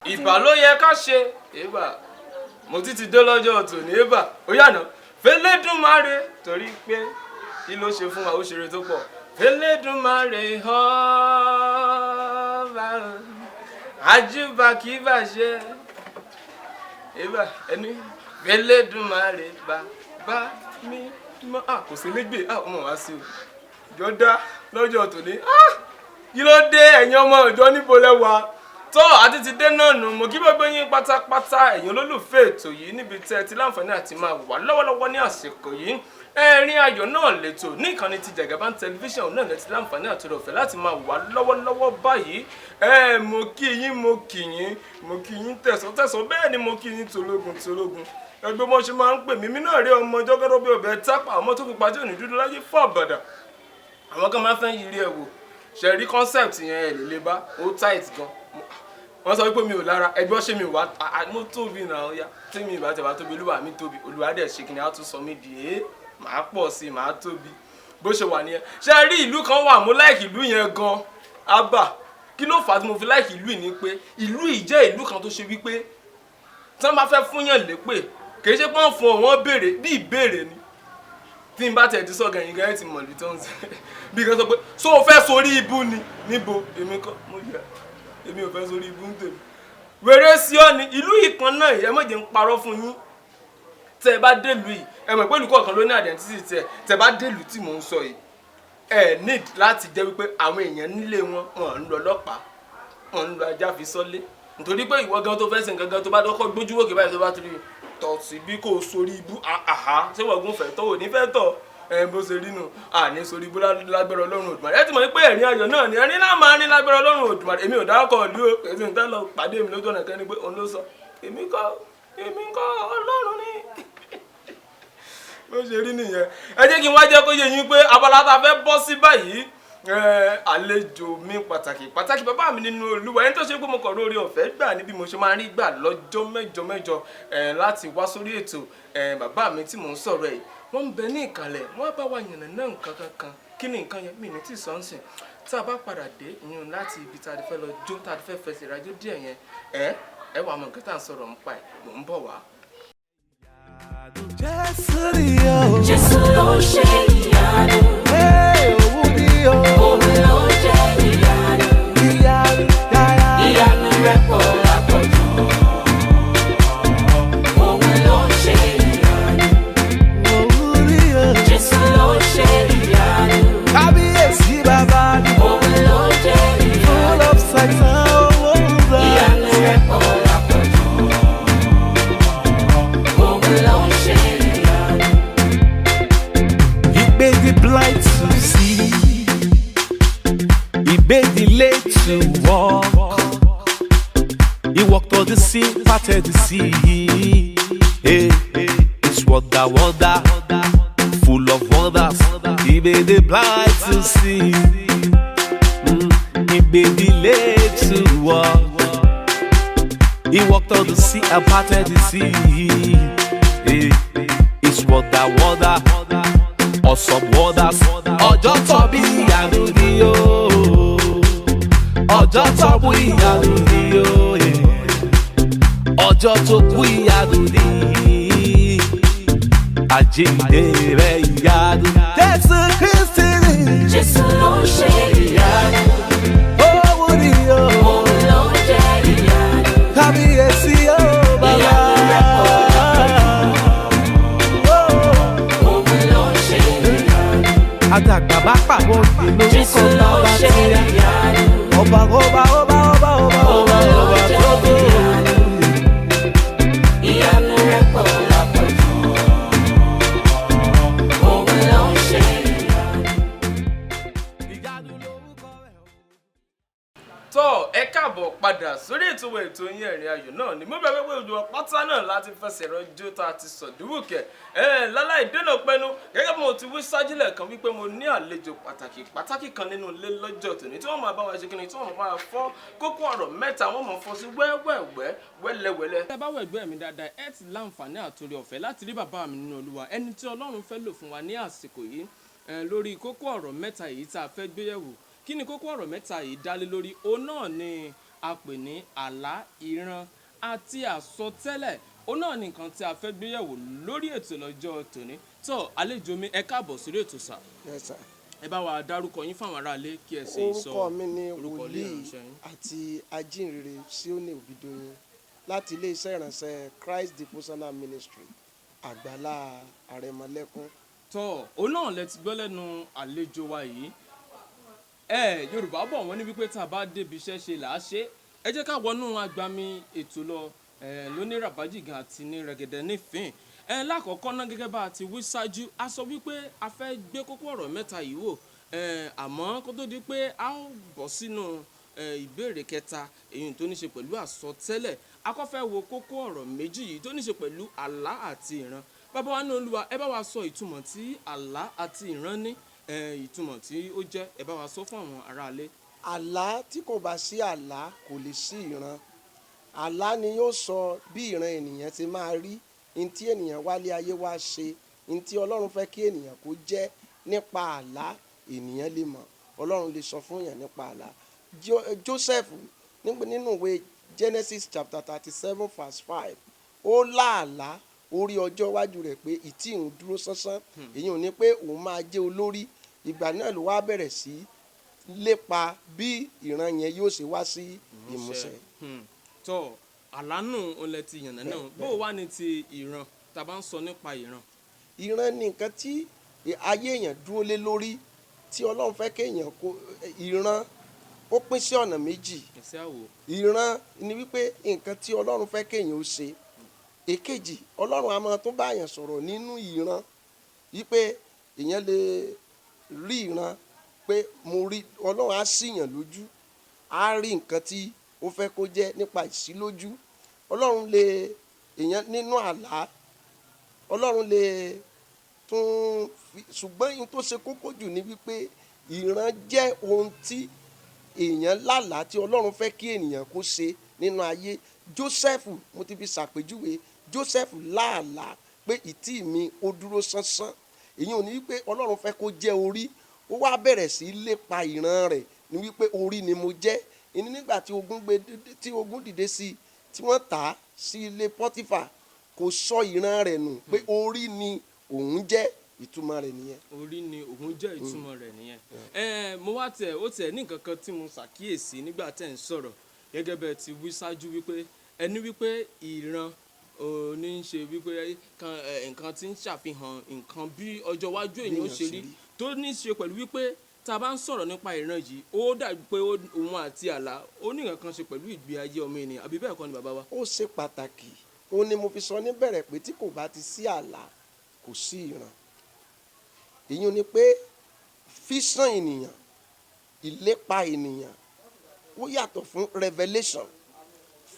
ìbà ló yẹ ká ṣe ìbà mo ti dé lọ́jọ́ tòní ìbà ó yànà fẹ́lẹ́dùnmáre torí pé kí ló ṣe fún wa ó ṣeré tó pọ̀ fẹ́lẹ́dùnmáre ọba àjùbà kì í bàjẹ́ ìbà ẹni fẹ́lẹ́dùnmáre bàbá mi mọ́ kò sí légbè ọmọ wa sí o jọdá lọ́jọ́ tòní kí ló dé ẹ̀yin ọmọ ọ̀jọ́ níbo lẹ́wà tó àti ti dé náà nù mo kí gbogbo yín pátápátá ẹ̀yin olólùfẹ́ ètò yìí níbi tẹ́ ti láǹfààní àti máa wà lọ́wọ́lọ́wọ́ ní àsìkò yìí ẹ̀rín ayọ̀ náà lẹ́tọ̀ ní ìkànnì ti Jagaban tẹlifíṣàn náà lẹ́tí láǹfààní àti ọ̀fẹ́ láti máa wà lọ́wọ́lọ́wọ́ báyìí mo kí yín tẹ̀sán bẹ́ẹ̀ ni mo kí yín tológun ẹgbẹ́ wọn ṣe máa ń pè mí náà rí ọmọ jọ́gọ́rọ́ bí ọbẹ̀ tápà ọmọ tó pupa tí ò ní dúdú láyé fún àbàdà àwọn kan máa fẹ́ yiri ẹ̀ wò ṣe rí concept yẹn ẹ̀ lè bá ó tight gan wọ́n sọ wípé mi ò lára ẹgbẹ́ ṣe mi wá mo tóbi náà ó yá tí mi ìbá tẹ̀ wá tóbi olúwa mi tóbi olúwa dẹ̀ ṣe kí ni á tún sọ mí di màá pọ̀ sí i màá tóbi bó ṣe wà nìyẹn ṣe rí ìlú kan wà mo láìkì ìlú yẹn gan abà kí ló fà á tí mo fi láìkì ìlú yìí ni pé ìlú yìí jẹ́ ìlú kan tó ṣe wípé tí wọ́n bá fẹ́ fún yàn lépè kì í ṣe pọ́n fún wọn béèrè bí ìbéèrè ni tí n bá tẹ̀ ti sọ̀gàn yìí gẹ́gẹ́ ti mọ̀ ní tó ń sẹ́ bí kan sọ pé so o fẹ́ sórí ibú ni níbo èmi kọ́ mo yẹ èmi ò fẹ́ sórí ibú ń tèmi wèrè sí ọ ni ìlú yìí kan náà ẹ mọ̀jẹ̀ ń parọ́ fún yín tẹ́ ẹ bá délùú yìí ẹ mọ̀ pé ìlú kọ̀ọ̀kan ló ní identity tẹ́ ẹ bá délùú tí mò ń sọ yìí ẹ need láti jẹ́ wípé àwọn èèyàn nílé wọn ń lọ ọlọ́pàá wọn ń lọ ajá fi sọ́lé nítorí pé ìwọ gan tó fẹ́ sìn gangan tó bá dọ́kọ́ gbójú wòkè báyìí tó bá ti rí tọ̀ sí bí kò sórí ibú ṣé wọ́n gún fẹ́ tọ́ ò ní fẹ́ tọ̀ bó ṣe rí nù ní sórí ibú lágbára Ọlọ́run Òdùmarè ẹ ti mọ̀ pé ẹ̀rín ayọ̀ náà ni ẹ̀rín náà máa ní lágbára Ọlọ́run Òdùmarè èmi ò dákọ̀ ìlú o èmi ò dá lọ pàdé mi lójú ọ̀nà kẹ́ni pé òun ló sọ èmi kọ́ Ọlọ́run ni bó ṣe rí nìyẹn ẹ jẹ́ kí n wá jẹ́ kó yé yín pé abala tá a fẹ́ bọ́ sí báyìí àlejò mi pàtàkì bàbá mi nínú Olúwa ẹni tó ṣe pé mo kàn lórí ọ̀fẹ́ gbà níbi mo ṣe máa rí gbà lọ́jọ́ mẹ́jọ láti wá sórí ètò bàbá mi tí mò ń sọ̀rọ̀ ẹ̀ wọ́n ń bẹ ní ìkàlẹ̀ wọ́n bá wa yànnà náà nǹkan kankan kí ni nǹkan yẹn mi ní tí sọ́nsìn tá a bá padà dé ìyún láti ibi tá a ti fẹ́ lọ jó tá a ti fẹ́ fẹsẹ̀ rájò díẹ̀ yẹn ẹ wà mọ̀ nǹkan tá à ń sọ̀rọ̀ ń pa ẹ̀ mò ń bọ̀ wá. Jésù ló ṣe ìyanu. Òun ló jẹ́ ìyanu. Ìyanu rẹ̀ pọ̀ lápọ̀jù. Òun ló ṣe ìyanu. Jésù ló ṣe ìyanu. Kábíyèsí bàbá mi. Òun ló jẹ́ ìyanu. Full of sight and wonder. Ìyanu rẹ̀ pọ̀ lápọ̀jù. Òun ló ṣe ìyanu. He made the blind to see. He made the lame to walk. He walked on the sea, parted the sea. Hey, it's wonder, full of wonders. He made the blind to see. He made the lame to walk. He walked on the sea and parted the sea. Hey, it's wonder, awesome wonders. Ọjọ́ tó bí ìyanu ni o. Ọjọ́ tó kú ìyanu ni o. Ọjọ́ tó kú ìyanu ni. Àjíǹde rẹ̀ ìyanu. Jésù Kristi ni. Jésù ló ṣe ìyanu. Òun ni o. Òun ló jẹ́ ìyanu. Kábíyèsí o bàbá. Ìyanu rẹ̀ àdàgbà bá pàwọ́ òye Jésù lórúkọ ló ń bàbá ṣe tirẹ̀. ìyanu. Ọba ọba ọba ọba ọba ọba Òun ló ọba ń ṣe tó tó. ìyanu. Ìyanu rẹ̀ pọ̀ lápọ̀jù. Òun ló ń ṣe ìyanu. Ìyanu lórúkọ rẹ̀. tọ́ ẹ káàbọ̀ padà sórí ètò yín ẹ̀rín ayọ̀ náà ni mo bẹ̀ pé ojú ọpátá náà láti fẹsẹ̀ rọjò tá a ti sọ̀dúnwùkẹ́ láláì dènà pẹ́nu gẹ́gẹ́ bí mo ti wí sájílẹ̀ kan wípé mo ní àlejò pàtàkì kan nínú ilé lọ́jọ́ tòní tí wọ́n máa bá wa ṣe kíni tí wọ́n máa fọ́ kókó ọ̀rọ̀ mẹ́ta wọ́n máa fọ́ sí wẹ́wẹ́wẹ́ wẹ́lẹ́wẹ́lẹ́. ẹ bá wọ ẹgbẹ́ mi dáadáa ẹ ti láǹfààní àtòrí ọ̀fẹ́ láti rí bàbá mi nínú Olúwa ẹni tí Ọlọ́run fẹ́ lò fún wa ní àsìkò yìí lórí kókó ọ̀rọ̀ mẹ́ta yìí tá a fẹ́ gbéyẹ̀wò kí ni kókó ọ̀rọ̀ mẹ́ta yìí dálé lórí òun náà ni a pè ní àlá ìran àti àsọtẹ́lẹ̀ òun náà ni nǹkan tí a fẹ́ gbéyẹ̀wò lórí ètò lọ́jọ́ tòní tó àlejò mi ẹ káàbọ̀ sórí ètò sà Yes, sir. ẹ bá wa dárúkọ yín fáwọn aráalé kí ẹ sì sọ Orúkọ mi ni orúkọ ilé wòlíì ìránṣẹ́ yín. àti ajínrere Síónì Ògìdòyìn láti iléeṣẹ́ ìránṣẹ́ Christ Devotional Ministry àgbàlá àrẹ̀mọlẹ́kún. tọ́ òun náà lẹ ti gbọ́ lẹ́nu àlejò wa yìí Yorùbá bọ̀ wọ́n ní wípé tá a bá débi iṣẹ́ ṣe là á ṣe ẹ jẹ́ ká wọnú agbami ètò lọ lóní ràbájìgàn àti ní rẹ̀gẹ̀dẹ̀ nífẹ̀ẹ́ lákọ̀ọ́kọ́ náà gẹ́gẹ́ bá a ti wí ṣáájú a sọ wípé a fẹ́ gbé kókó ọ̀rọ̀ mẹ́ta yìí wò àmọ́ kó tó di pé a ó bọ̀ sínú ìbéèrè kẹta èyí tó ní ṣe pẹ̀lú àsọtẹ́lẹ̀ a kọ́ fẹ́ wo kókó ọ̀rọ̀ méjì yìí tó ní ṣe pẹ̀lú àlá àti ìran bàbá wa ní Olúwa ẹ bá wa sọ ìtumọ̀ tí àlá àti ìran ní ìtumọ̀ tí ó jẹ́ ẹ bá wa sọ fún àwọn aráalé. Àlá tí kò bá sí àlá kò lè sí ìran. Àlá ni yóò sọ bí ìran ènìyàn ti máa rí ní tí ènìyàn wálé ayé wá ṣe ní tí Ọlọ́run fẹ́ kí ènìyàn kó jẹ́ nípa àlá ènìyàn lè mọ̀ Ọlọ́run lè sọ fún èèyàn nípa àlá. Joseph nínú ìwé Genesis chapter 37 verse 5 ó láàlá ó rí ọjọ́ iwájú rẹ̀ pé ìtì òun dúró sánsán èyí ò ní pé òun máa jẹ́ olórí ìgbà náà ló wá bẹ̀rẹ̀ sí lépa bí ìran yẹn yóò ṣe wá sí ìmúṣẹ. tọ́ àlánù olè ti yànnà náà bó wà ní ti ìran tá a bá ń sọ nípa ìran. Ìran ni nǹkan tí ayé èèyàn dúró lé lórí tí Ọlọ́run fẹ́ kéèyàn kó ìran ó pín sí ọ̀nà méjì. ẹ̀sẹ̀ àwò. Ìran ni wípé nǹkan tí Ọlọ́run fẹ́ kéèyàn ó ṣe. Èkejì Ọlọ́run a máa tún bá èèyàn sọ̀rọ̀ nínú ìran wípé èèyàn lè rí ìran pé mo rí Ọlọ́run á ṣíyàn lójú á rí nǹkan tí ó fẹ́ kó jẹ́ nípa ìṣílójú Ọlọ́run lè èèyàn nínú àlá Ọlọ́run lè tún ṣùgbọ́n ohun tó ṣe kókó jù ni wípé ìran jẹ́ ohun tí èèyàn lálàá tí Ọlọ́run fẹ́ kí ènìyàn kó ṣe nínú ayé. Joseph mo ti fi ṣàpèjúwe Joseph láàlá pé ìtì mi ó dúró sánsán èyí ò ní wípé Ọlọ́run fẹ́ kó jẹ́ orí ó wá bẹ̀rẹ̀ sí lépa ìran rẹ̀ ní wípé orí ni mo jẹ́ ìní nígbà tí ogun dìde sí tí wọ́n tà á sí ilé Pọ́tífà kò sọ ìran rẹ̀ nù pé orí ni òun jẹ́ ìtumọ̀ rẹ̀ nìyẹn. orí ni òun jẹ́ ìtumọ̀ rẹ̀ nìyẹn. mo wá ó tẹ̀ ní nǹkan kan tí mo ṣàkíyèsí nígbà tẹ̀ ń sọ̀rọ̀ gẹ́gẹ́ bẹ́ẹ̀ ti wí ṣáájú wípé ẹni wípé ìran ní í ṣe wípé nǹkan tí ń ṣàfihàn nǹkan bí ọjọ́ iwájú èèyàn ó ṣe rí tó ní í ṣe pẹ̀lú wípé tá a bá ń sọ̀rọ̀ nípa ìran yìí ó dàbí pé òun àti àlá ó ní nǹkan kan ṣe pẹ̀lú ìgbé ayé ọmọ ènìyàn àbí bẹ́ẹ̀ kọ́ ni bàbá wa. ó ṣe pàtàkì ó ní mo fi sọ níbẹ̀rẹ̀ pé tí kò bá ti sí àlá kò sí ìran èyí ni pé fíṣàn ènìyàn ìlépa ènìyàn ó yàtọ̀ fún revelation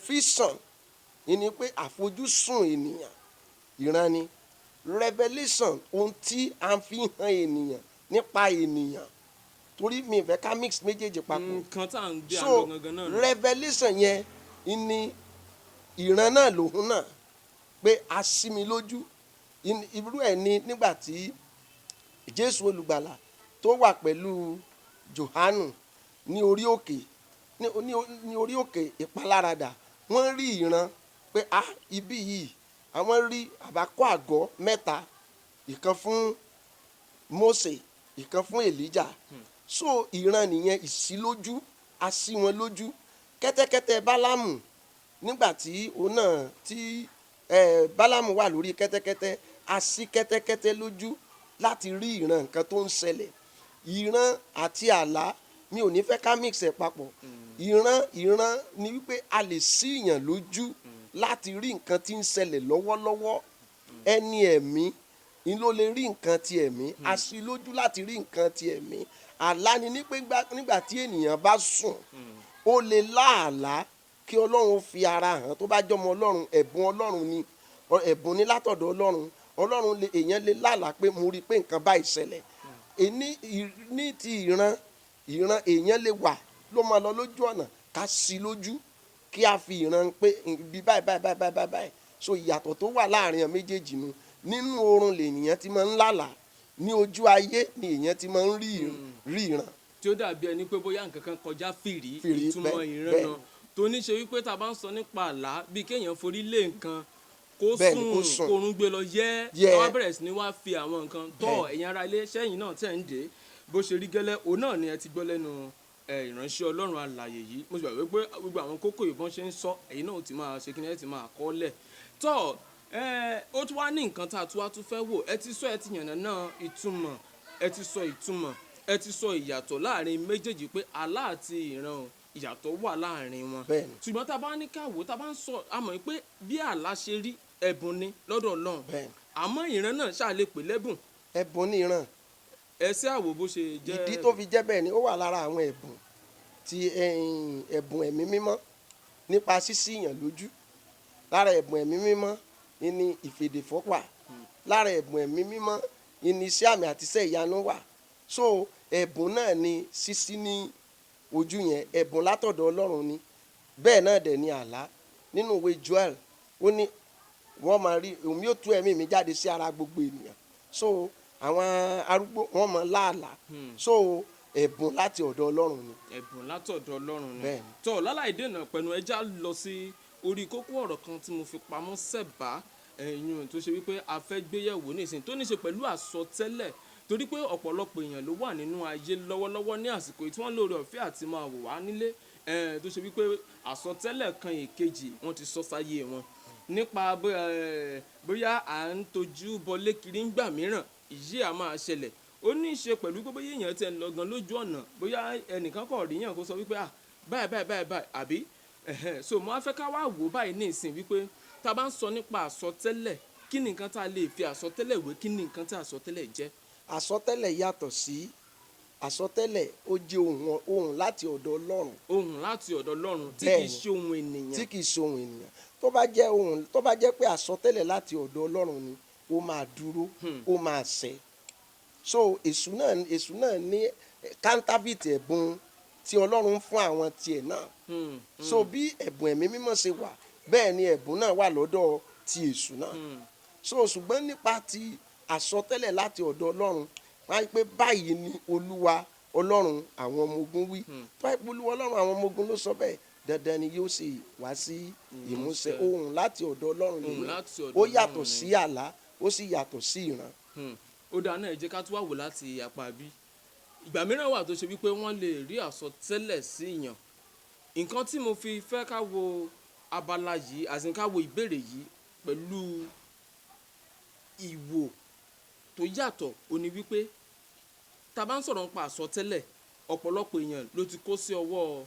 fíṣàn ìní pé àfojúsùn ènìyàn ìran ni revelation ohun tí a fi hàn ènìyàn nípa ènìyàn torí mi ìfẹ́ ká mix méjèèjì papọ̀ nǹkan tá à ń gbé so àlọ́ gangan náà. revelation yẹn ìní ìran náà lòun náà pé a ṣí mi lójú irú ẹ̀ ní nígbà tí Jésù olùgbàlà tó wà pẹ̀lú Jòhánù ní orí òkè ní orí òkè ìpaláradà wọ́n rí ìran pé ibi yìí àwọn rí àbákọ́ àgọ́ mẹ́ta ìkan fún Mósè ìkan fún Èlíjà so ìran nìyẹn ìṣílójú a ṣí wọn lójú kẹ́tẹ́kẹ́tẹ́ Bálámù nígbà tí òun náà tí Bálámù wà lórí kẹ́tẹ́kẹ́tẹ́ a ṣí kẹ́tẹ́kẹ́tẹ́ lójú láti rí ìran nǹkan tó ń ṣẹlẹ̀ ìran àti àlá mi ò ní fẹ́ ká mix ẹ̀ papọ̀. ìran ni wípé a lè ṣí ìyàn lójú láti rí nǹkan tí ń ṣẹlẹ̀ lọ́wọ́lọ́wọ́. ẹni ẹ̀mí ni ló lè rí nǹkan ti ẹ̀mí, a ṣí lójú láti rí nǹkan ti ẹ̀mí. àlá ni nígbà tí ènìyàn bá sùn ó lè láàlá kí ọlọ́run fi ara hàn. tó bá jọmọ ọlọ́run, ẹ̀bùn ọlọ́run ni, ẹ̀bùn ni látọ̀dọ̀ ọlọ́run. èèyàn lè láàlá pé mo rí i pé nǹkan báyìí ṣẹlẹ̀. ní ti ìran èèyàn lè wà ló máa lọ lójú ọ̀nà ká sí lójú kí a fi ìran pé ibi báyìí. so ìyàtọ̀ tó wà láàrin àwọn méjèèjì nu. nínú oorun lèèyàn ti máa ń lálàá, ní ojú ayé ni èèyàn ti máa ń rí ìran. tí ó dàbí ẹni pé bóyá nǹkan kan kọjá fìrí Fìrí, ìtumọ̀ bẹ́ẹ̀, ìran náà tó ní ṣe wípé tá a bá ń sọ nípa àlá bíi kéèyàn forí lé nǹkan kó Bẹ́ẹ̀ ni, kó sùn sùn. kórun gbé lọ Yẹ́. wá bẹ̀rẹ̀ sí ni wá fi àwọn nǹkan tọ́ ẹ̀yin ara ilé sẹ́yìn náà tẹ̀ ń dé bó ṣe rí gẹ́lẹ́ òun náà ni ẹ ti gbọ́ lẹ́nu ìránṣẹ́ ọlọ́run alààyè yìí. mo sì gbàgbé pé gbogbo àwọn kókó ìbọn ṣe ń sọ ẹ̀yin náà ti máa ṣe kí ni ẹ ti máa kọ́ lẹ̀ tọ́ ó tún wá ní nǹkan tá a tún wá tún fẹ́ wò. ẹ ti sọ ẹ ti yànnà náà ìtumọ̀, ẹ ti sọ ìtumọ̀, ẹ ti sọ ìyàtọ̀ láàrin méjèèjì pé àlá àti ìran ìyàtọ̀ wà láàrin wọn. Bẹ́ẹ̀ni. ṣùgbọ́n tá a bá ní ká wò tá a bá ń sọ a mọ̀ pé bí àlá ṣe rí ẹ̀bùn ni lọ́dọ̀ Ọlọ́run Bẹ́ẹ̀ni. àmọ́ ìran náà ṣáà lè pè lẹ́bùn. ẹ̀bùn ní ìran. ẹsẹ̀ àwò bó ṣe jẹ́. ìdí tó fi jẹ́ bẹ́ẹ̀ ni ó wà lára àwọn ẹ̀bùn ti ẹ̀bùn ẹ̀mí mímọ́ nípa ṣíṣí ìyàn lójú. lára ẹ̀bùn ẹ̀mí mímọ́ ni ìfèdèfọ́pà. lára ẹ̀bùn ẹ̀mí mímọ́ ni iṣẹ́ àmì àti iṣẹ́ ìyanu wà. so ẹ̀bùn náà ni ṣíṣí ní ojú yẹn, ẹ̀bùn látọ̀dọ̀ Ọlọ́run ni. bẹ́ẹ̀ náà dẹ̀ ni àlá. nínú ìwé Joel ó ní wọ́n máa rí omi ó tú ẹ̀mí mi jáde sí ara gbogbo ènìyàn. so àwọn arúgbó wọ́n máa láàlá. so ẹ̀bùn láti ọ̀dọ̀ Ọlọ́run ni. ẹ̀bùn látọ̀dọ̀ Ọlọ́run ni. Bẹ́ẹ̀ni. tó láláì dènà pẹ̀lú ẹja lọ sí orí kókó ọ̀rọ̀ kan tí mo fi pamọ́ sẹ́bà ẹ̀yìn tó ṣe wípé a fẹ́ gbéyẹ̀wò nísìn tó ní ṣe pẹ̀lú àsọtẹ́lẹ̀ torí pé ọ̀pọ̀lọpọ̀ èèyàn ló wà nínú ayé lọ́wọ́lọ́wọ́ ní àsìkò tí wọ́n lóore ọ̀fẹ́ àti máa wò wá nílé tó ṣe wípé àsọtẹ́lẹ̀ kan èkejì wọ́n ti sọ sáyé wọn nípa bóyá à ń tojú bọlé kiri ńgbà mìíràn ìyí à máa ṣẹlẹ̀ ó ní í ṣe pẹ̀lú pé bóyá èèyàn ti ń lọ gan lójú ọ̀nà bóyá ẹnìkan kọ̀ rí yàn kó sọ wípé báyìí àbí so mo á fẹ́ ká wá wò báyìí ní ìsìn wípé tá a bá ń sọ nípa àsọtẹ́lẹ̀ kí ni nǹkan tá a lè fi àsọtẹ́lẹ̀ wé kí ni nǹkan tí àsọtẹ́lẹ̀ jẹ́. àsọtẹ́lẹ̀ yàtọ̀ sí àsọtẹ́lẹ̀ ó jẹ́ ohùn láti ọ̀dọ̀ Ọlọ́run. ohùn láti ọ̀dọ̀ Ọlọ́run tí kì í ṣe ohùn ènìyàn. tí kì í ṣe ohùn ènìyàn. tó bá jẹ́ pé àsọtẹ́lẹ̀ láti ọ̀dọ̀ Ọlọ́run ni ó máa dúró ó máa ṣẹ. so èṣù náà ní counterfeit ẹ̀bùn tí Ọlọ́run fún àwọn tiẹ̀ náà. so bí ẹ̀bùn ẹ̀mí mímọ́ ṣe wà bẹ́ẹ̀ ni ẹ̀bùn náà wà lọ́dọ̀ ti èṣù náà. so ṣùgbọ́n nípa ti àsọtẹ́lẹ̀ láti ọ̀dọ̀ Ọlọ́run wáyé pé báyìí ni Olúwa Ọlọ́run àwọn ọmọ ogun wí. wáyé pé Olúwa Ọlọ́run àwọn ọmọ ogun ló sọ bẹ́ẹ̀ dandan ni yóò sì wá sí ìmúṣẹ. ohùn láti ọ̀dọ̀ Ọlọ́run nìyẹn ó yàtọ̀ sí àlá ó sì yàtọ̀ sí ìran. ó dáa náà ẹ jẹ́ ká tún wá wò láti apá bí ìgbà mìíràn wà tó ṣe wípé wọ́n lè rí àsọtẹ́lẹ̀ sí ìyàn. nǹkan tí mo fi fẹ́ ká wo abala yìí àti ká wo ìbéèrè yìí pẹ̀lú ìwò tó yàtọ̀ ó ní wípé tá a bá ń sọ̀rọ̀ nípa àsọtẹ́lẹ̀ ọ̀pọ̀lọpọ̀ èèyàn ló ti kó sí ọwọ́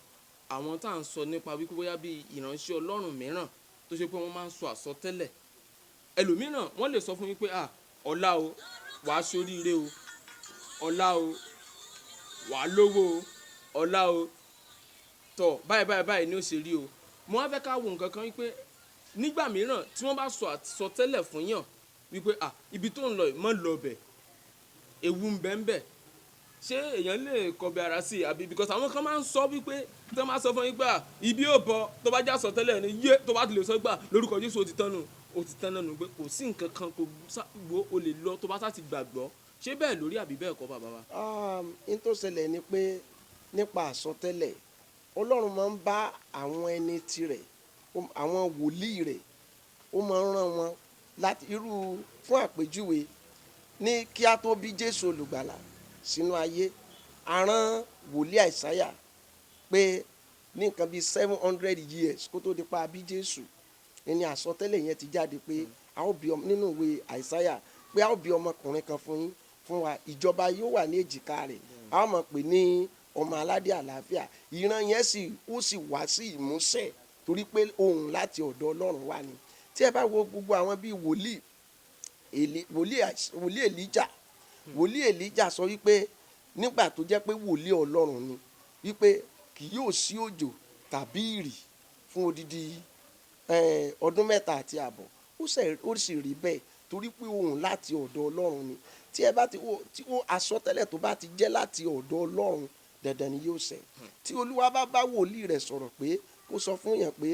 àwọn tá à ń sọ nípa wípé bóyá bí ìránṣẹ́ Ọlọ́run mìíràn tó ṣe pé wọ́n máa ń sọ àsọtẹ́lẹ̀ ẹlòmíràn wọ́n lè sọ fún wípé ọ̀la o wàá ṣoríire o ọ̀la o wàá lówó o ọ̀la o tọ̀ báyìí ni ó ṣe rí o. mo wá fẹ́ ká wo nǹkan kan wípé nígbà mìíràn tí wọ́n bá sọ àsọtẹ́lẹ̀ fún yàn wípé ibi tó ń lọ mọ́ lọ bẹ̀ ewu ń bẹ ń bẹ̀ ṣé èèyàn lè kọbi ara sí i àbí because àwọn kan máa ń sọ wípé tí wọ́n máa sọ fún yín pé ibi ò bọ tó bá já àsọtẹ́lẹ̀ ni yé tó bá ti lè sọ gbà lórúkọ Jésù ó ti tán nánu pé kò sí nǹkan kan kò wo o lè lọ tó bá sá ti gbàgbọ́ ṣé bẹ́ẹ̀ lórí àbí bẹ́ẹ̀ kọ́ bàbá wa. n tó ṣẹlẹ̀ ni pé nípa àsọtẹ́lẹ̀ Ọlọ́run máa ń bá àwọn ẹni tirẹ̀ àwọn wòlíì rẹ̀ ó máa ń rán wọn láti irú fún àpèjúwe ní kí á tó bí Jésù olùgbàlà sínú ayé a rán wòlíì Àìsáyà pé ní nǹkan bíi 700 years kó tó di pa bí Jésù ẹni àsọtẹ́lẹ̀ yẹn ti jáde pé a ó bí ọmọ nínú ìwé Àìsáyà pé a ó bí ọmọkùnrin kan fún yín fún wa ìjọba yóò wà ní èjìká rẹ̀ a mọ̀ pé ní ọmọ aládé àlàáfíà ìran yẹn ó sì wá sí ìmúṣẹ torí pé ohùn láti ọ̀dọ̀ Ọlọ́run wá ni tí ẹ bá wo gbogbo àwọn bíi wòlíì Èlíjà sọ wípé nígbà tó jẹ́ pé wòlíì Ọlọ́run ni wípé kì yóò sí òjò tàbí ìrì fún odidi ọdún 3 àti àbọ̀ ó sì rí bẹ́ẹ̀ torí pé ohùn láti ọ̀dọ̀ Ọlọ́run ni tí ẹ bá ti wo àsọtẹ́lẹ̀ tó bá ti jẹ́ láti ọ̀dọ̀ Ọlọ́run dandan ni yóò ṣẹ tí Olúwa bá wòlíì rẹ̀ sọ̀rọ̀ pé kó sọ fún yàn pé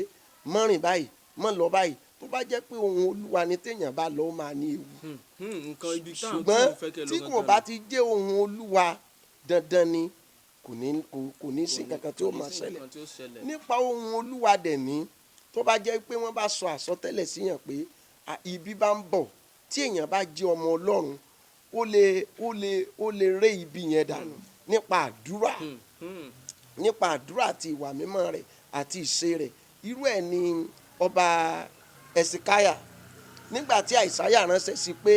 mọ́ rìn báyìí mọ́ lọ báyìí tó bá jẹ́ pé ohùn Olúwa ni téèyàn bá lọ ó máa ní ewu ṣùgbọ́n tí kò bá ti jẹ́ ohùn Olúwa dandan ni kò ní sí kankan tí ó máa ṣẹlẹ̀ nípa ohùn Olúwa dẹ̀ ní tó bá jẹ́ pé wọ́n bá sọ àsọtẹ́lẹ̀ síyàn pé ibi bá ń bọ̀ tí èèyàn bá jẹ́ ọmọ Ọlọ́run ó lè ré ibi yẹn dànù nípa àdúrà àti ìwà mímọ́ rẹ̀ àti ìṣe rẹ̀ irú ẹ̀ ni ọba Ẹ̀sìkáyà nígbà tí Àìsáyà ránṣẹ́ sí pé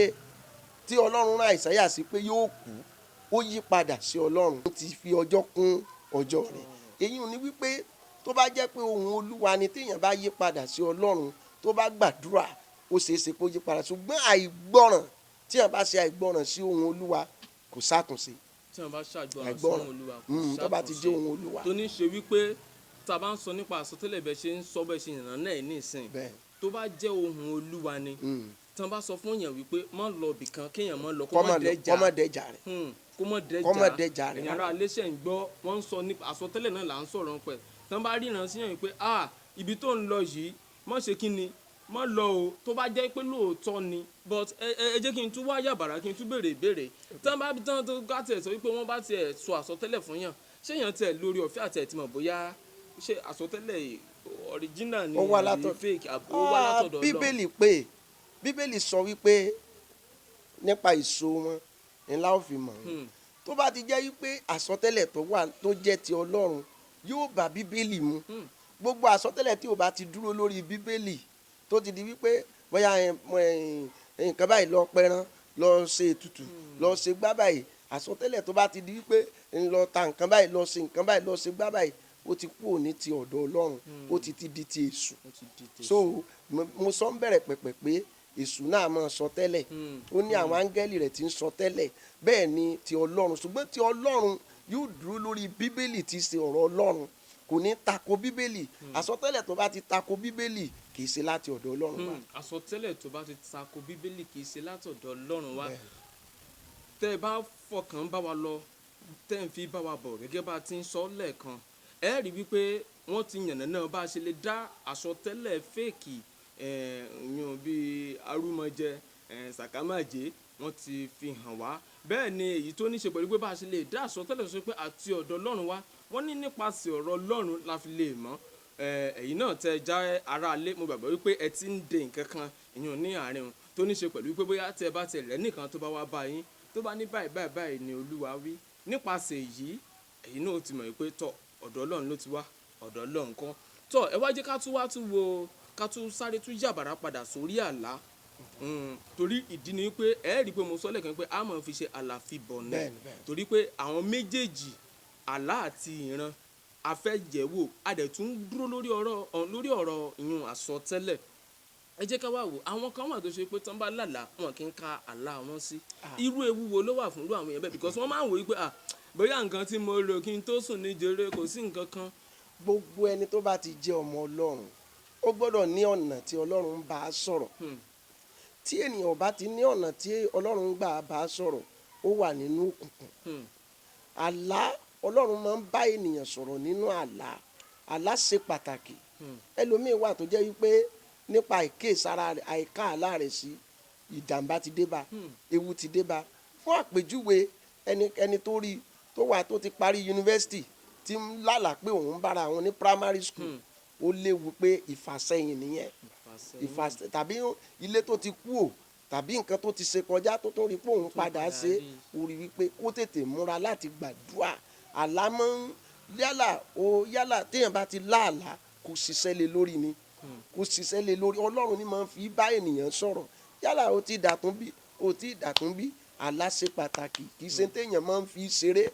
tí Ọlọ́run rán Àìsáyà sí pé yóò kú ó yí padà sí Ọlọ́run ó ti fi ọjọ́ kún ọjọ́ rẹ̀ èyí ò ní wípé tó bá jẹ́ pé ohùn Olúwa ni téèyàn bá yí padà sí Ọlọ́run tó bá gbàdúrà ó ṣeé ṣe kó yí padà ṣùgbọ́n àìgbọràn tí èèyàn bá ṣe àìgbọràn sí ohùn Olúwa kò ṣàtúnṣe tí wọn bá ṣàgbọràn sí ohùn Olúwa kò ṣàtúnṣe tó bá ti jẹ́ ohùn Olúwa tó ní ṣe wípé tá a bá ń sọ nípa àsọtẹ́lẹ̀ bẹ́ẹ̀ ṣe ń sọ bẹ́ẹ̀ ṣe yànnà náà ní ìsìn tó bá jẹ́ ohùn Olúwa ni tí wọn bá sọ fún yàn wípé má lọ bìkan kéèyàn má lọ kó má dẹjà rẹ̀ kó má dẹjà rẹ̀ ìyàrá aléṣẹ̀ ń gbọ́ wọ́n ń sọ nípa àsọtẹ́lẹ̀ náà là ń sọ̀rọ̀ pẹ̀ tí wọ́n bá ríran síyàn wípé ibi tó ń lọ yìí má ṣe kí ni má lọ o tó bá jẹ́ pé lóòótọ́ ni but ẹ jẹ́ kí n tún wá yàbàrá kí n tún béèrè ìbéèrè tí wọ́n bá tán tó ká tiẹ̀ sọ wípé wọ́n bá tiẹ̀ sọ àsọtẹ́lẹ̀ fún yàn ṣé yàn tiẹ̀ lórí ọ̀fẹ́ àti ẹ̀ tí mọ̀ bóyá ṣé àsọtẹ́lẹ̀ original ni àbí fake àbí ó wá látọ̀dọ̀ Ọlọ́run. Bíbélì sọ wípé nípa èso wọn ńlá ò fi mọ̀ tó bá ti jẹ́ wípé àsọtẹ́lẹ̀ tó jẹ́ ti Ọlọ́run yóò bá Bíbélì mu gbogbo àsọtẹ́lẹ̀ tí ò bá ti dúró lórí Bíbélì tó ti di wípé bóyá nǹkan báyìí lọ pẹran lọ ṣe ètùtù lọ ṣe gbá báyìí àsọtẹ́lẹ̀ tó bá ti di wípé lọ ta nǹkan báyìí lọ ṣe nǹkan báyìí lọ ṣe gbá báyìí ó ti kú òní ti ọ̀dọ̀ Ọlọ́run ó ti di ti èṣù so mo sọ ń bẹ̀rẹ̀ pẹ̀pẹ̀ pé èṣù náà máa sọ tẹ́lẹ̀ ó ní àwọn áńgẹ́lì rẹ̀ tí ń sọ tẹ́lẹ̀ bẹ́ẹ̀ ni ti Ọlọ́run ṣùgbọ́n ti Ọlọ́run yóò dúró lórí Bíbélì tí í ṣe ọ̀rọ̀ Ọlọ́run kò ní tako Bíbélì àsọtẹ́lẹ̀ tó bá ti tako Bíbélì kì í ṣe láti ọ̀dọ̀ Ọlọ́run wá. àsọtẹ́lẹ̀ tó bá ti tako Bíbélì kì í ṣe láti ọ̀dọ̀ Ọlọ́run wá tẹ́ ẹ bá fọkàn bá wa lọ tẹ́ ẹ fi bá wa bọ̀ gẹ́gẹ́ bá a ti ń sọ lẹ́ẹ̀kan ẹ rí wípé wọ́n ti yànnà náà bá a ṣe lè dá àsọtẹ́lẹ̀ fèkì yan bíi arúmọjẹ sàkámàjẹ wọ́n ti fi hàn wá bẹ́ẹ̀ ni èyí tó ní ṣe pẹ̀lú pé bá a ṣe lè dá àsọtẹ́lẹ̀ sọ pé àti ọ̀dọ̀ Ọlọ́run wá wọ́n ní nípasẹ̀ ọ̀rọ̀ Ọlọ́run la fi lè mọ̀ ẹ̀yin náà tẹ́ já ara lé mo gbàgbọ́ wípé ẹ ti ń de nǹkan kan ìyẹn ní àárín wọn tó ní ṣe pẹ̀lú wípé bóyá tẹ́ bá tẹ̀ lẹ́ nìkan tó bá wá bá yín tó bá ní báyìí ni Olúwa wí nípasẹ̀ èyí ẹ̀yin náà ti mọ̀ wípé tọ̀ ọ̀dọ̀ Ọlọ́run ló ti wá ọ̀dọ̀ Ọlọ́run kan tọ̀ ẹ wá jẹ́ ká tún wo ká tún sáré tún yàbàrá padà sórí àlá torí ìdí ni pé ẹ rí i pé mo sọ lẹ́ẹ̀kan pé a máa fi ṣe àlàfibọ̀ ní torí pé àwọn méjèèjì àlá àti ìran afẹ́jẹ̀wò a dẹ̀ tún dúró lórí ọ̀rọ̀ ìyún àsọtẹ́lẹ̀ ẹ jẹ́ ká wá wò àwọn kan wà tó ṣe pé tán bá lálàá wọn kì í ka àlá wọn sí irú ewu wo ló wà fún irú àwọn èèyàn bẹ́ẹ̀ because wọ́n máa ń wò wípé bóyá nǹkan tí mo rò kí n tó sùn ní jèrè kò sí nǹkan kan. gbogbo ẹni tó bá ti jẹ́ ọmọ Ọlọ́run ó gbọ́dọ̀ ní ọ̀nà tí Ọlọ́run ń bá a sọ̀rọ̀ tí ènìyàn bá ti ní ọ̀nà tí Ọlọ́run ń gbà bá a sọ̀rọ̀ ó wà nínú òkùnkùn àlá Ọlọ́run máa ń bá ènìyàn sọ̀rọ̀ nínú àlá àlá ṣe pàtàkì ẹlòmíín wà tó jẹ́ wípé nípa àìká àlá rẹ̀ sí ìjàmbá ti dé bá ewu ti dé bá fún àpèjúwe ẹni tó rí tó wà tó ti parí yunifásitì tí ń lálàá pé òun bára àwọn ní primary school ó léwu pé ìfàsẹ́yìn nìyẹn tàbí ilé tó ti kú ò tàbí nǹkan tó ti ṣe kọjá tó tó rí pé òun padà ṣe ó rí wípé kó tètè múra láti gbàdúrà àlá mọ́ yálà téèyàn bá ti láàlá kó ṣiṣẹ́ lé lórí ni kó ṣiṣẹ́ lé lórí Ọlọ́run ni máa ń fi bá ènìyàn sọ̀rọ̀ yálà ó ti dàtún bí àlá ṣe pàtàkì kì í ṣe téèyàn máa ń fi ṣeré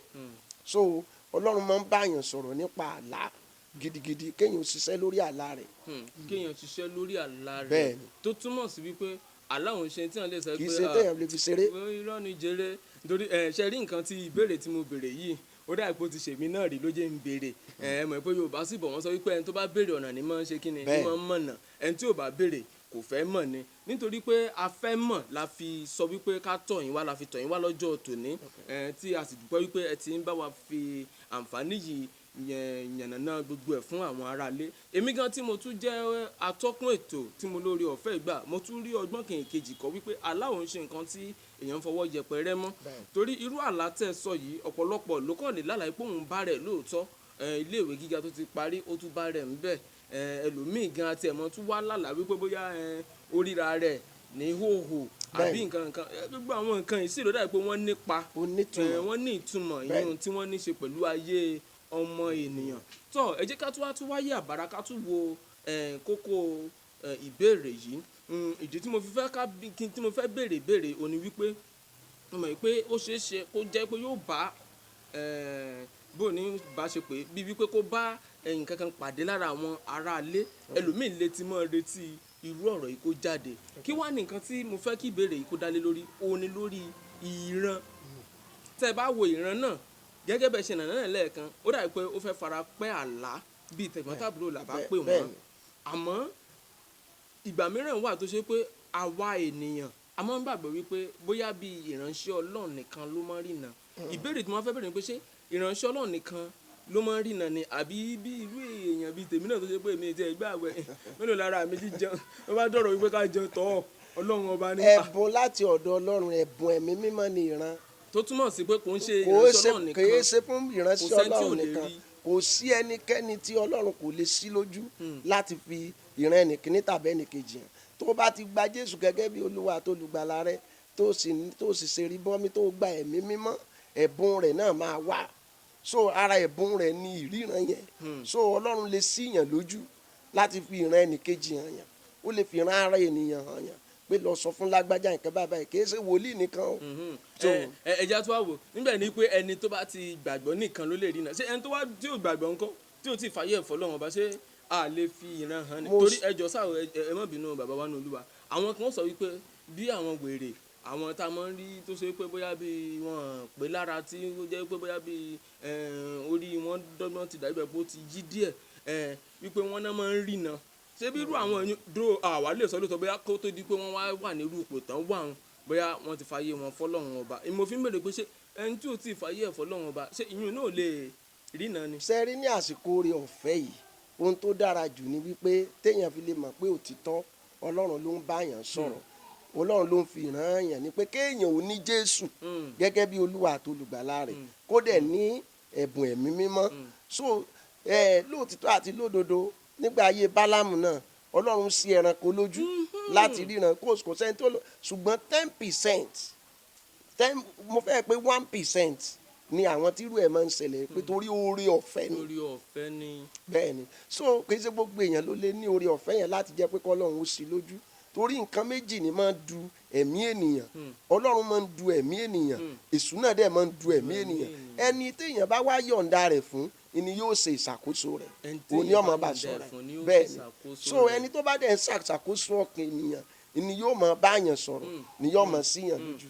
so ọlọ́run máa ń báyàn sọ̀rọ̀ nípa àlá gidigidi kéèyàn ṣiṣẹ́ lórí àlá rẹ̀. kéèyàn ṣiṣẹ́ lórí àlá rẹ̀ Bẹ́ẹ̀ni. tó túmọ̀ sí wípé àlá òun ṣe tí wọ́n lè sọ kì í pé ṣe téèyàn lè fi ṣeré. irọ́ ni jèrè nítorí ṣe rí nǹkan tí ìbéèrè tí mo béèrè yìí ó dà pé ó ti ṣèmí náà rí ló jẹ́ ń béèrè mọ̀ pé Yorùbá sì bọ̀ wọ́n sọ wípé ẹni tó bá béèrè ọ̀nà ni máa ń ṣe kí ni Bẹ́ẹ̀. máa ń mọ̀nà ẹni tí ò bá béèrè kò fẹ́ mọ̀ ni nítorí pé a fẹ́ mọ̀ la fi sọ wípé ká tọ̀ yín wá la fi tọ̀ yín wá lọ́jọ́ tòní tí a sì dúpẹ́ wípé ẹ ti ń bá wa fi àǹfààní yìí yànnàná gbogbo ẹ̀ fún àwọn aráalé èmi gan tí mo tún jẹ́ atọ́kùn ètò tí mo lórí ọ̀fẹ́ ìgbà mo tún rí ọgbọ́n kejì kọ́ wípé àlá òun ṣe nǹkan tí èèyàn ń fọwọ́ yẹpẹrẹ mọ́ torí irú àlá tẹ́ sọ yìí ọ̀pọ̀lọpọ̀ ló kàn lè lálàá pé òun bá rẹ̀ lóòótọ́ iléèwé gíga tó ti parí ó tún bá rẹ̀ ń bẹ̀ ẹlòmíì gan àti ẹ̀mọ́ tún wá lálàá wípé bóyá oríra rẹ̀ ní hòhò àbí nǹkan gbogbo àwọn nǹkan yìí sì ló dà pé wọ́n nípa wọ́n ní ìtumọ̀ ìyún tí wọ́n ní ṣe pẹ̀lú ayé ọmọ ènìyàn tó ẹ jẹ́ ká tún wáyé àbára ká tún wo kókó ìbéèrè yìí ìdí tí mo fi fẹ́ tí mo fẹ́ béèrè òní wípé mo mọ̀ pé ó ṣeé ṣe kó jẹ́ pé yóò bá bó ní bá ṣe pé bí wípé kó bá nǹkan kan pàdé lára àwọn aráalé ẹlòmíín lè ti mọ́ retí irú ọ̀rọ̀ yìí kó jáde kí wá ní nǹkan tí mo fẹ́ kí ìbéèrè yìí kó dálé lórí òní lórí ìran tẹ́ bá wo ìran náà gẹ́gẹ́ bẹ́ẹ̀ ṣe nàná lẹ́ẹ̀kan ó dàbí pé ó fẹ́ fara pẹ́ àlá bíi tẹ̀gbọ́ntàbúrò làbá pè wọ́n àmọ́ ìgbà mìíràn wà tó ṣe pé àwa ènìyàn a máa ń gbàgbọ́ wípé bóyá bíi ìránṣẹ́ Ọlọ́run nìkan ló máa ń rìnà ìbéèrè tí wọ́n fẹ́ bẹ̀rẹ̀ ni pé ṣé ìránṣẹ́ Ọlọ́run nìkan ló máa ń rìnà ni àbí bí irú èèyàn bíi tèmi náà tó ṣe pé èmi ti ẹgbẹ́ àwẹ̀ mélòó lára mi jíjẹun wọ́n bá dọ̀rọ̀ wípé ká jẹun tọ́ Ọlọ́run ọba ní. ẹ̀bùn láti ọ̀dọ̀ Ọlọ́run ẹ̀bùn ẹ̀mí mímọ́ ni ìran tó túmọ̀ sí pé kò ń ṣe ìránṣẹ́ Ọlọ́run nìkan kò ṣe fún ìránṣẹ́ Ọlọ́run lè nìkan rí. kò sí ẹnikẹ́ni tí Ọlọ́run kò lè ṣí lójú láti fi ìran ẹnìkíní tàbí ẹnìkejì hàn tó bá ti gba Jésù gẹ́gẹ́ bí Olúwa tó lùgbàlà rẹ tó sì ṣe rí bọ́mí tó gba ẹ̀mí mímọ́ ẹ̀bùn rẹ̀ náà máa wà so ara ẹ̀bùn rẹ̀ ni ìríran yẹn so Ọlọ́run lè ṣíyàn lójú láti fi ìran ẹnìkejì hàn yàn ó lè fi ìran ara ènìyàn hàn yàn pé lọ sọ fún lágbájá nǹkan bàbá yìí kìí ṣe wòlíì nìkan o. ẹja tó wà wò níbẹ̀ ni pé ẹni tó bá ti gbàgbọ́ nìkan ló lè rí náà ṣé ẹni tó wá tí ò gbàgbọ́ ńkọ́ tí ò tí ì fàyè ẹ̀fọ́ lọ́wọ́ bá ṣe à lè fi ìran hàn ní. torí ẹjọ́ sáwọ ẹ má bínú bàbá wa ní Olúwa àwọn kan sọ wípé bí àwọn wèrè àwọn tá a máa ń rí tó ṣe pé bóyá bí wọn pé lára tí ó jẹ́ pé bóyá bí orí wọn dọ́gbọ́n ti dàbí pé ó ti yí díẹ̀ wípé wọ́n náà máa ń rí náà ṣé bí irú àwọn ẹ̀yìn dúró àwa lè sọ lóòótọ́ bóyá kó tó di pé wọ́n wà ní irú ipò tán wà wọn bóyá wọ́n ti fàyè wọn fọlọ́run ọba mo fi ń bèrè pé ṣé ẹni tí ò tí ì fàyè ẹ̀ fọlọ́run ọba ṣé ìyún náà lè rí náà ni. ṣe rí ní àsìkò oore ọ̀fẹ́ yìí ohun tó dára jù ni wípé téèyàn fi lè mọ̀ pé òtítọ́ Ọlọ́run ló ń bá yàn sọ̀rọ̀ Ọlọ́run ló ń fi ìran yàn ni pé kéèyàn ò ní Jésù gẹ́gẹ́ bí Olúwa àti olùgbàlà rẹ̀ kó dẹ̀ ní ẹ̀bùn ẹ̀mí mímọ́ so lóòtítọ́ àti lódodo nígbà ayé Bálámù náà Ọlọ́run sí ẹranko lójú láti ríran kò sẹ́ni tó lọ ṣùgbọ́n 10% mo fẹ́ pé 1% ni àwọn tírú ẹ̀ máa ń ṣẹlẹ̀ pé torí oore ọ̀fẹ́ ni. oore ọ̀fẹ́ ni. bẹ́ẹ̀ ni so kì í ṣe gbogbo èèyàn ló lè ní oore ọ̀fẹ́ yẹn láti jẹ́ pé kọ́lọ́run ó sí lójú torí nǹkan méjì ni máa ń du ẹ̀mí ènìyàn Ọlọ́run máa ń du ẹ̀mí ènìyàn èṣù náà dẹ̀ máa ń du ẹ̀mí ènìyàn ẹni téèyàn bá wá yọ̀ǹda rẹ̀ fún ni yóò ṣe ìṣàkóso rẹ̀ òní ọmọ bá sọ rẹ̀ bẹ́ẹ̀ ni so ẹni tó bá dẹ̀ ń ṣàkóso ọkàn ènìyàn ni yóò máa báyàn sọ̀rọ̀ ni yóò máa síyàn lójú.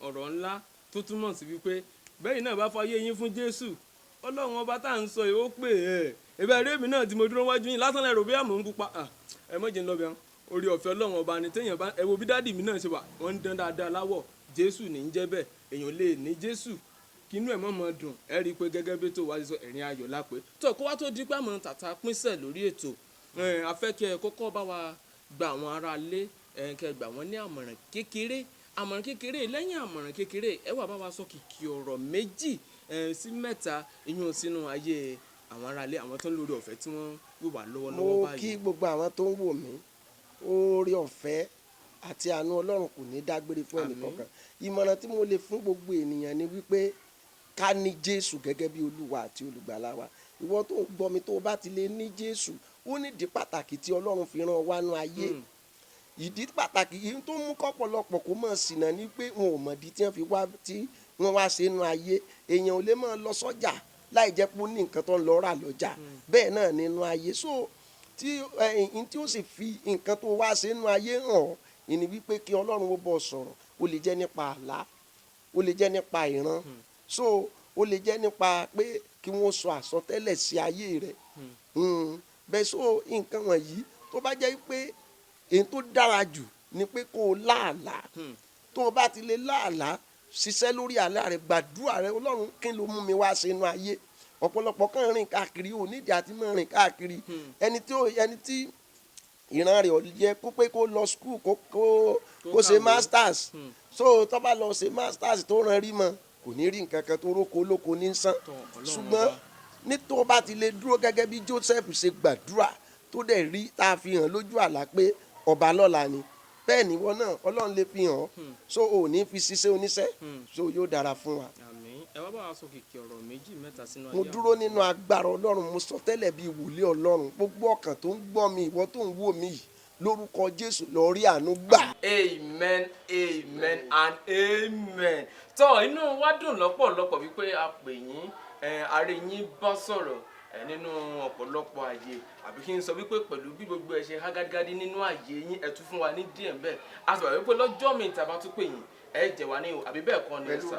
ọ̀rọ̀ ńlá tó túmọ̀ sí wípé bẹ́ẹ̀ náà bá fàyè yín fún Jésù Ọlọ́run ọba tá à ń sọ yìí ó pè é ẹ̀bẹ̀ rémi náà tí mo dúró wájú yín lásán lẹ́rù bí àmọ́ ń pupa ẹ mọ̀ jẹ́ ń lọ bẹ́ẹ̀ orí ọ̀fẹ́ Ọlọ́run ọba ni téèyàn bá ẹ wo bí dádì mi náà ṣe wà wọ́n ń dán dáadáa láwọ̀ Jésù ní í jẹ́ bẹ́ẹ̀ èèyàn lè ní Jésù kínú ẹ̀ mọ́ dùn ẹ rí i pé gẹ́gẹ́ bí tó wá sí sọ ẹ̀rín ayọ̀ lápẹ́ tó kó wá tó di pé àmọ́ tàtà pínṣẹ̀ lórí ètò afẹ́kẹ́ kọ́kọ́ bá wa gba àwọn ará ilé kẹ́ gbà wọ́n ní àmọ̀ràn kékeré lẹ́yìn àmọ̀ràn kékeré ẹ wá bá wa sọ kìkì ọ̀rọ̀ méjì sí mẹ́ta ìyún sínú ayé àwọn ará ilé àwọn tó ń lórí ọ̀fẹ́ tí wọ́n wò wá lọ́wọ́lọ́wọ́ báyìí. mo kí gbogbo àwọn tó ń wò mí oore ọ̀fẹ́ àti àánú Ọlọ́run kò ní dágbére fún ẹnìkankan ìmọ̀ràn tí mo lè fún gbogbo ènìyàn ni wípé ká ní Jésù gẹ́gẹ́ bí Olúwa àti olùgbàlà wa ìwọ tó ń gbọ́ mi tó bá ti lè ní Jésù ó nídìí pàtàkì tí Ọlọ́run fi rán wa nú ayé ìdí pàtàkì yìí tó mú kọ́pọ̀lọpọ̀ kó mọ̀ ṣìnà ni pé wọn ò mọ̀ di tí wọ́n wá ṣe inú ayé. Èèyàn ò lè máa lọ sọ́jà láì jẹ́ pé ó ní nǹkan tó ń lọ rà lọ́jà bẹ́ẹ̀ náà nínú ayé. So tí ó sì fi nǹkan tó wá ṣe inú ayé hàn ìní wípé kí Ọlọ́run ó bọ̀ sọ̀rọ̀, ó lè jẹ́ nípa àlá, ó lè jẹ́ nípa ìran, so ó lè jẹ́ nípa pé kí wọ́n sọ àsọtẹ́lẹ̀ sí ayé rẹ̀. Bẹ́ẹ̀ so nǹkan wọ̀nyí tó bá jẹ́ pé èyí tó dára jù ni pé kó o láàlá. Tó o bá ti lè láàlá, ṣiṣẹ́ lórí àlá rẹ̀, gbàdúrà rẹ̀, Ọlọ́run kí ló mú mi wá ṣe inú ayé. Ọ̀pọ̀lọpọ̀ kan rìn káàkiri, ò nídìí àti máa rìn káàkiri. Ẹni tí ìran rẹ̀ ò jẹ́ kó pé kó lọ school kó ṣe masters, so tó bá lọ ṣe masters tó ràn rí mọ́ kò ní rí nǹkan kan tó róko olóko ní sàn. Ṣùgbọ́n ní tó bá ti lè dúró gẹ́gẹ́ bí Joseph ṣe gbàdúrà tó dẹ̀ rí tá a fi hàn lójú àlá pé ọba lọ́la ni, bẹ́ẹ̀ ni wọn náà Ọlọ́run lè fi hàn, so ò ní fi ṣiṣẹ́ oníṣẹ́, so yóò dára fún wa. Ẹ wá bá wa sọ kìkì ọ̀rọ̀ méjì mẹ́ta sínú ayé. Mo dúró nínú agbára Ọlọ́run, mo sọ tẹ́lẹ̀ bíi wòlíì Ọlọ́run, gbogbo ọkàn tó ń gbọ́ mi, ìwọ tó ń wò mí yìí, lórúkọ Jésù lọ rí àánú gbà. Amen, amen and amen. Tọ́ inú wa dùn lọ́pọ̀lọpọ̀ wípé a pè yín, ààrẹ yín bá sọ̀rọ̀ nínú ọ̀pọ̀lọpọ̀ àyè, àbí kí n sọ wípé pẹ̀lú bí gbogbo ẹ̀ ṣe hágádgádí nínú àyè yín, ẹ tún fún wa ní díẹ̀ bẹ́ẹ̀. A sọ wípé lọ́jọ́ mi ìta bá tún pè yín, ẹ jẹ́ wa ní o, àbí bẹ́ẹ̀ kọ́ ni ẹ sà.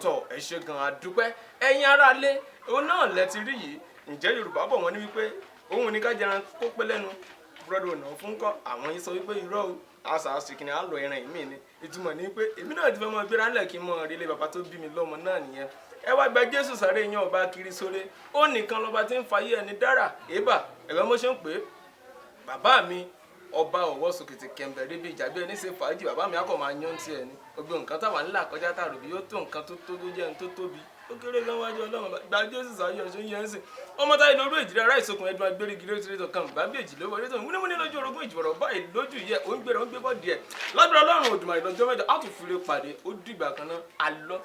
Tọ́ ẹ ṣe gan adúpẹ́. Ẹ̀yin aráalé, òun náà lẹ ti rí yìí. Ǹjẹ́ Yorùbá bọ̀ wọ́n ní wípé òun ní ká jẹran kó pẹ́ lẹ́nu brọ́dọ̀ ọ̀nà fún kọ́, àwọn yìí sọ wípé irọ́ o, àṣà àṣìkìní á lọ ẹran ìmí ni. Ìtumọ̀ ní pé èmi náà ti fẹ́ mọ gbéra ńlẹ̀ kí n mọ rí ilé bàbá tó bí mi lọ́mọ náà nìyẹn. Ẹ wá gba Jésù sáré yan ọba kiri sóre, ó nìkan lọ́ba tí ń fayé ẹni dára. Èébà ẹ̀rọ mo ṣe ń pè é, bàbá mi ọba ọwọ́ sòkìtì kẹ̀mbẹ̀ rí bí ìjàgbé ẹni ṣe fàájì, bàbá mi á kọ̀ máa yan ti ẹ̀ ní. Gbogbo nǹkan táwa ńlá kọjá tààrò bí yóò tó nǹkan tó tó jẹ́ ní tó tóbi. Ó kéré lọ́wọ́jú Ọlọ́run, gba Jésù sáré ọ̀ṣun yẹn ń sìn. Ọmọ táyé lórí èjìrì ará ìsokùn ẹdun agbérigi lórí tìrẹ́tọ̀ kan bá bí èjì lówó rétò múnímúní lójú orogún ìjìbọ̀rọ̀ báyìí lójú yẹ ó ń gbé bọ́ díẹ̀. Lágbára Ọlọ́run Òdùmarè lọ́jọ́ mẹ́jọ á tún fi re pàdé, ó dìgbà kan náà, alọ́.